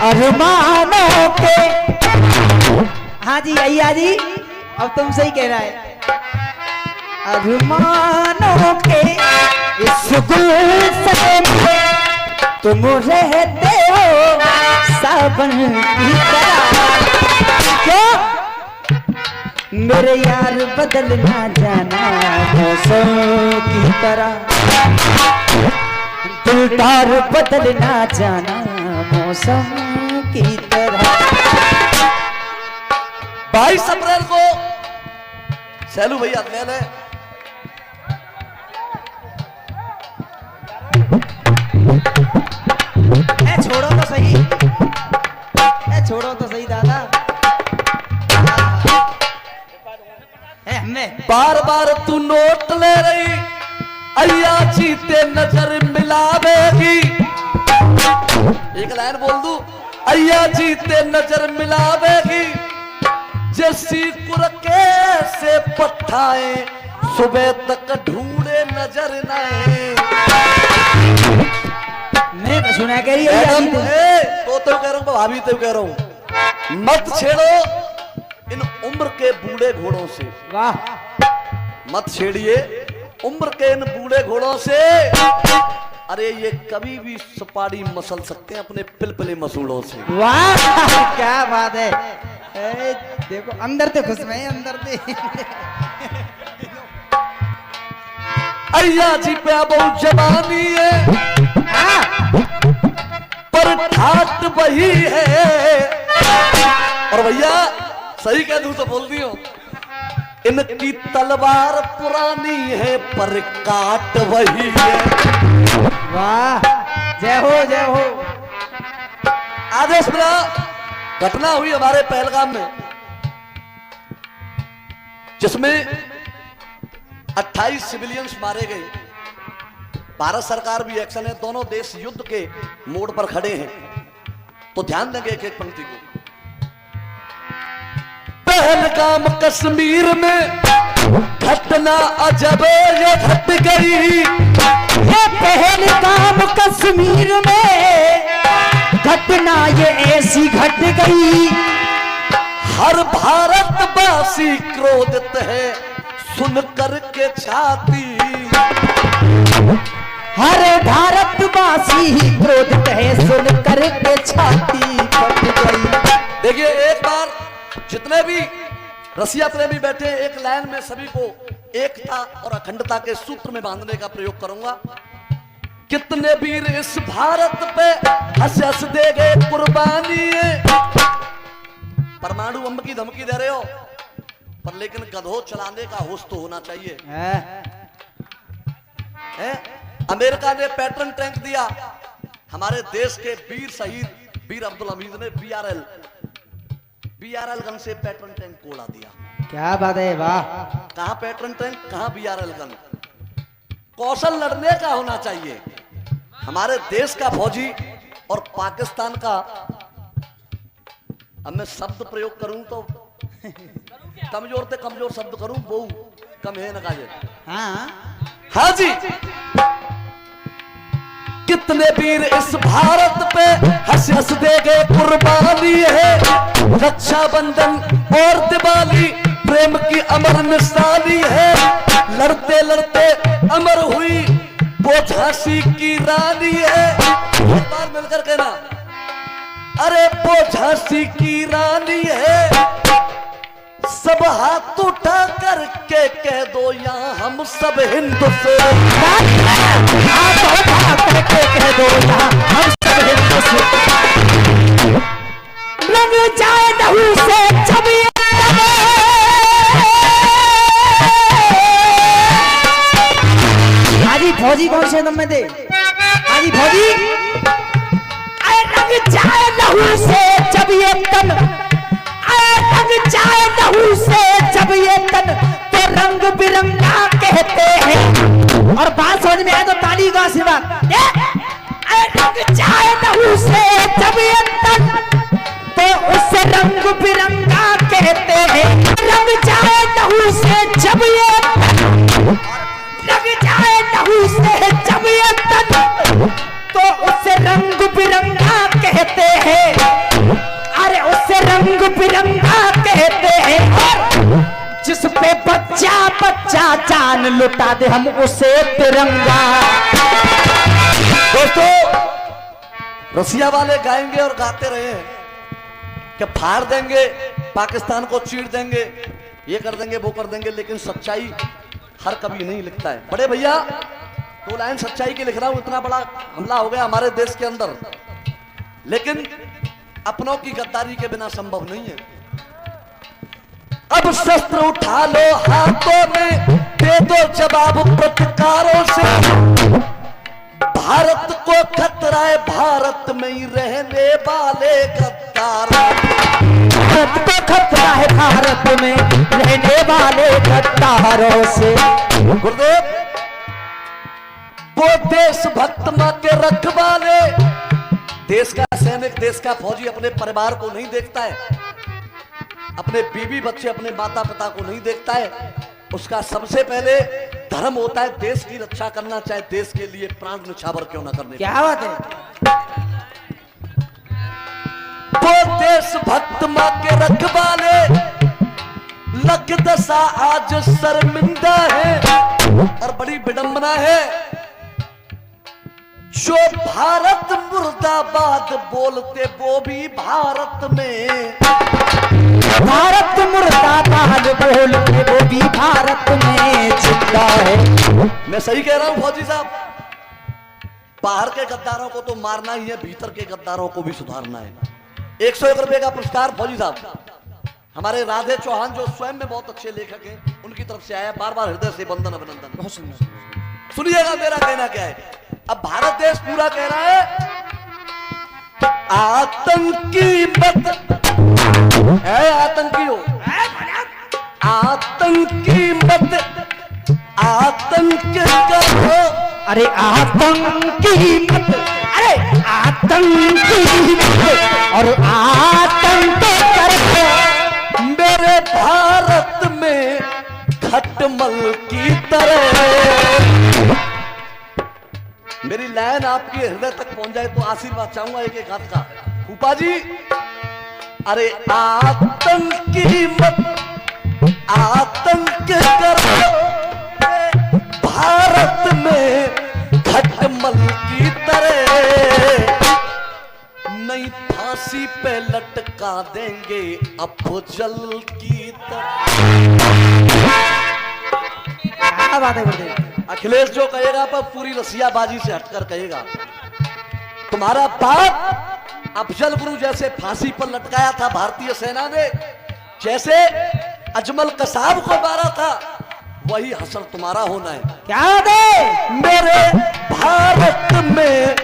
अरमानों के। हाँ जी अय्या जी अब तुम सही कह रहा है। अरमानों के इस गुलशन में तुम रहते हो सावन की तरह। क्यों मेरे यार बदल ना जाना मौसम की तरह, दिलदार बदल ना जाना मौसम की तरह। 22 अप्रैल को सैलू भैया ले ले। छोड़ो तो सही, छोड़ो तो सही दादा। बार बार तू नोट ले रही अय्या जीते नजर मिलावेगी। एक लाइन बोल दूं, अय्या जीते नजर मिलावेगी। जैसी कुरके से पठाए सुबह तक ढूंढे नजर न आए। मैं सुना कह रही तो कह रहा हूँ भाभी तो कह रहा हूँ, मत छेड़ो इन उम्र के बूढ़े घोड़ों से। वाह मत छेड़िए उम्र के इन बूढ़े घोड़ों से। अरे ये कभी भी सुपारी मसल सकते हैं अपने पिलपिले मसूड़ों से। वाह क्या बात है। देखो अंदर से खुश में अंदर से। अय्या जी पे बहुत जवानी है पर ठाट वही है। और भैया सही कह दूं तो बोल दी हो, इनकी तलवार पुरानी है पर काट वही है। वाह जय हो जय हो। आदेश मिला, घटना हुई हमारे पहलगाम में जिसमें 28 सिविलियंस मारे गए। भारत सरकार भी एक्शन है, दोनों देश युद्ध के मोड़ पर खड़े हैं। तो ध्यान देंगे एक एक पंक्ति को। पहलगाम कश्मीर में घटना अजब ये घट गई। ये पहलगाम कश्मीर में घटना ये ऐसी घट गई। हर भारतवासी क्रोधित है सुन कर के छाती। हर भारतवासी क्रोधित है सुन कर के छाती फट गई। देखिए एक बार जितने भी रसिया प्रेमी बैठे एक लाइन में सभी को एकता और अखंडता के सूत्र में बांधने का प्रयोग करूंगा। कितने वीर इस भारत पे हंस हंस दे गए कुर्बानी। परमाणु बम की धमकी दे रहे हो पर लेकिन गधों चलाने का होश तो होना चाहिए। अमेरिका ने पैटर्न टैंक दिया, हमारे देश के वीर शहीद वीर अब्दुल हमीद ने बीआरएल गन से पैटर्न टैंक को उड़ा दिया। क्या बात है वाह। कहां पैटर्न टैंक कहां बीआरएल गन। कौशल लड़ने का होना चाहिए। हमारे देश का फौजी और पाकिस्तान का, अब मैं शब्द प्रयोग करूं तो कमजोर से कमजोर शब्द करूं वो कम है ना काजे। हाँ जी, कितने वीर इस भारत पे हंस हंस दे गए कुर्बानी है। रक्षाबंधन और दिवाली प्रेम की अमर निशानी है। लड़ते लड़ते अमर हुई वो झांसी की रानी है। एक बार मिलकर कहना, अरे वो झांसी की रानी है। सब हाथ उठा करके कह दो यहाँ हम सब हिंदुस्तान। हाथ उठा करके कह दो यहाँ हम सब हिंदुस्तान। रंग जाए लहू से जब ये हाजी फौजी कौन से दम में थे। हाजी फौजी रंग जाए लहू से जब ये तन, रंग जाए लहू से जब ये तन तो रंग बिरंगा कहते हैं। और बात समझ में आए तो ताली का आशीर्वाद। रंग जाए लहू से जब ये तन तो उसे रंग बिरंगा कहते हैं। रंग जाए लहू से जब ये, रंग जाए लहू से जब ये तन तो उसे रंग बिरंगा कहते हैं। अरे उसे रंग बिरंगा कहते हैं। और जिस पे बच्चा बच्चा जान लुटा दे हम उसे तिरंगा। दोस्तों, रसिया वाले गाएंगे और गाते रहे हैं कि फाड़ देंगे, पाकिस्तान को चीर देंगे, ये कर देंगे वो कर देंगे, लेकिन सच्चाई हर कभी नहीं लिखता है। बड़े भैया 2 लाइन सच्चाई की लिख रहा हूं, इतना बड़ा हमला हो गया हमारे देश के अंदर, लेकिन अपनों की गद्दारी के बिना संभव नहीं है। अब शस्त्र उठा लो हाथों में, दे दो जवाब प्रतिकारों से। भारत को खतरा है भारत में ही रहने वाले गद्दारों। भारत को खतरा है भारत में रहने वाले गद्दारों से। गुरुदेव, वो देशभक्त मां के रखवाले, देश का सैनिक, देश का फौजी अपने परिवार को नहीं देखता है, अपने बीवी बच्चे, अपने माता पिता को नहीं देखता है। उसका सबसे पहले धर्म होता है देश की रक्षा करना, चाहे देश के लिए प्राण न्यौछावर क्यों ना करने। क्या बात है। वो देशभक्त मां के रखवाले लग दशा आज शर्मिंदा है। और बड़ी विडंबना है, जो भारत मुर्दाबाद बोलते वो भी भारत में, भारत मुर्दाबाद बोलते वो भी भारत में जिंदा है। मैं सही कह रहा हूं फौजी साहब? बाहर के गद्दारों को तो मारना ही है, भीतर के गद्दारों को भी सुधारना है। 101 रुपए का पुरस्कार फौजी साहब हमारे राधे चौहान, जो स्वयं में बहुत अच्छे लेखक हैं, उनकी तरफ से आया। बार बार हृदय से वंदन अभिनंदन। बहुत सुंदर। सुनिएगा मेरा कहना क्या है। अब भारत देश पूरा कह रहा है आतंकी मत है, आतंकी हो, आतंकी मत आतंक करो। अरे आतंकी मत, अरे आतंकी मत और आतंक करके मेरे भारत में खटमल की तरह। मेरी लाइन आपके हृदय तक पहुंच जाए तो आशीर्वाद चाहूंगा एक एक हाथ का। फूफा जी, अरे आतंकी मत आतंक करो, भारत में खटमल की तरह नहीं फांसी पे लटका देंगे अफजल की तरह। क्या बात है गुरुदेव। अखिलेश जो कहेगा पर पूरी रसियाबाजी से हटकर कहेगा। तुम्हारा बाप अफजल गुरु जैसे फांसी पर लटकाया था भारतीय सेना ने, जैसे अजमल कसाब को मारा था, वही हसर तुम्हारा होना है। क्या बात है। मेरे भारत में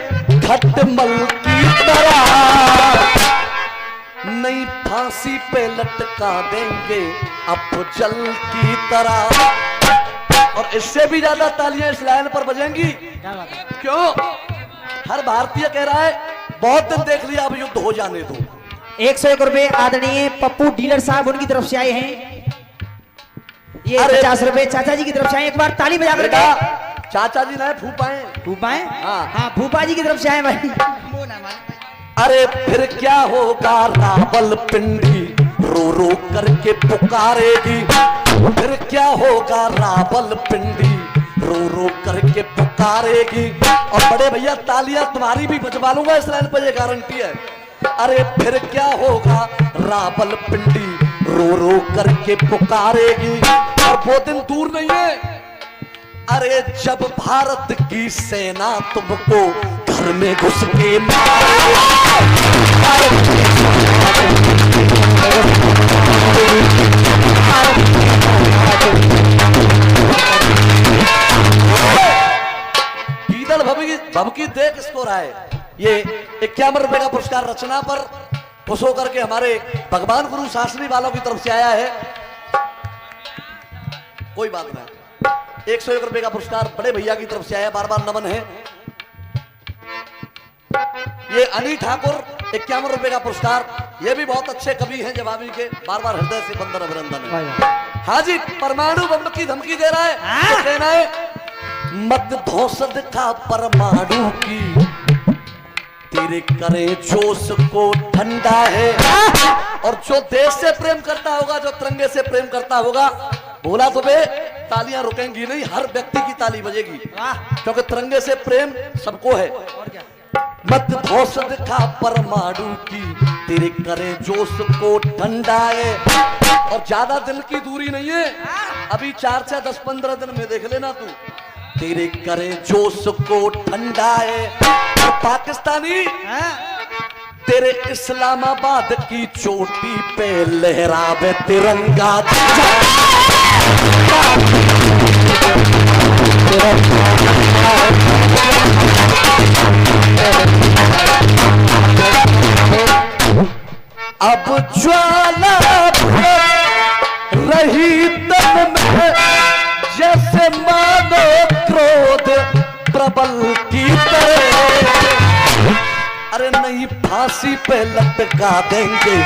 खटमल की तरह नहीं फांसी पे लटका देंगे अफजल की तरह। और इससे भी ज्यादा तालियां इस लाइन पर बजेंगी। क्या बात है। क्यों? हर भारतीय कह रहा है बहुत दिन देख लिया, अब युद्ध हो जाने दो। 101 रुपए आदरणीय पप्पू डीलर साहब उनकी तरफ से आए हैं। ये 50 रुपए चाचा जी की तरफ से आए। एक बार ताली बजा कर चाचा जी ना फूफाए, फूफाए। हाँ। हाँ फूफा जी की तरफ से आए भाई। अरे फिर क्या होगा, रावलपिंडी रो रो करके पुकारेगी। फिर क्या होगा, रावलपिंडी रो रो करके पुकारेगी। और बड़े भैया तालियां तुम्हारी भी बजवा लूंगा इस लाइन पर, ये गारंटी है। अरे फिर क्या होगा, रावलपिंडी रो रो करके पुकारेगी। और वो दिन दूर नहीं है, अरे जब भारत की सेना तुमको घर में घुस के भबकी देख इसको रहा है। ये 51 रुपए का पुरस्कार रचना पर खुश होकर के हमारे भगवान गुरु शास्त्री वालों की तरफ से आया है। कोई बात नहीं। 101 रुपए का पुरस्कार बड़े भैया की तरफ से आया, बार बार नमन है। ये अली ठाकुर 51 रुपए का पुरस्कार, ये भी बहुत अच्छे कवि हैं जवाबी के, बार बार हृदय से वंदन अभिनंदन है। हाँ जी, परमाणु बम की धमकी दे रहा है, तो कहना है मत धौंसद का परमाणु की, तेरे करे जोश को ठंडा है। और जो देश से प्रेम करता होगा, जो तिरंगे से प्रेम करता होगा, बोला तो बे तालियां रुकेंगी नहीं, हर व्यक्ति की ताली बजेगी, क्योंकि तिरंगे से प्रेम सबको है। मत धौंसद का परमाणु की, तेरे करे जोश को ठंडा है। और ज्यादा दिल की दूरी नहीं है, अभी 4 से 10-15 दिन में देख लेना तू, तेरे करे जोश को ठंडा है। और पाकिस्तानी तेरे इस्लामाबाद की चोटी पे लहरावे तिरंगा, अब ज्वाला रही तन में जैसे मानो क्रोध प्रबल की तरह। अरे नहीं फांसी पे लटका देंगे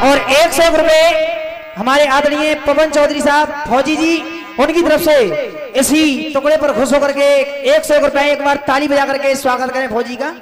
और 100 रुपए हमारे आदरणीय पवन चौधरी साहब फौजी जी, उनकी तरफ से इसी टुकड़े पर खुश होकर के 100 रुपए एक बार ताली बजा करके स्वागत करें फौजी का।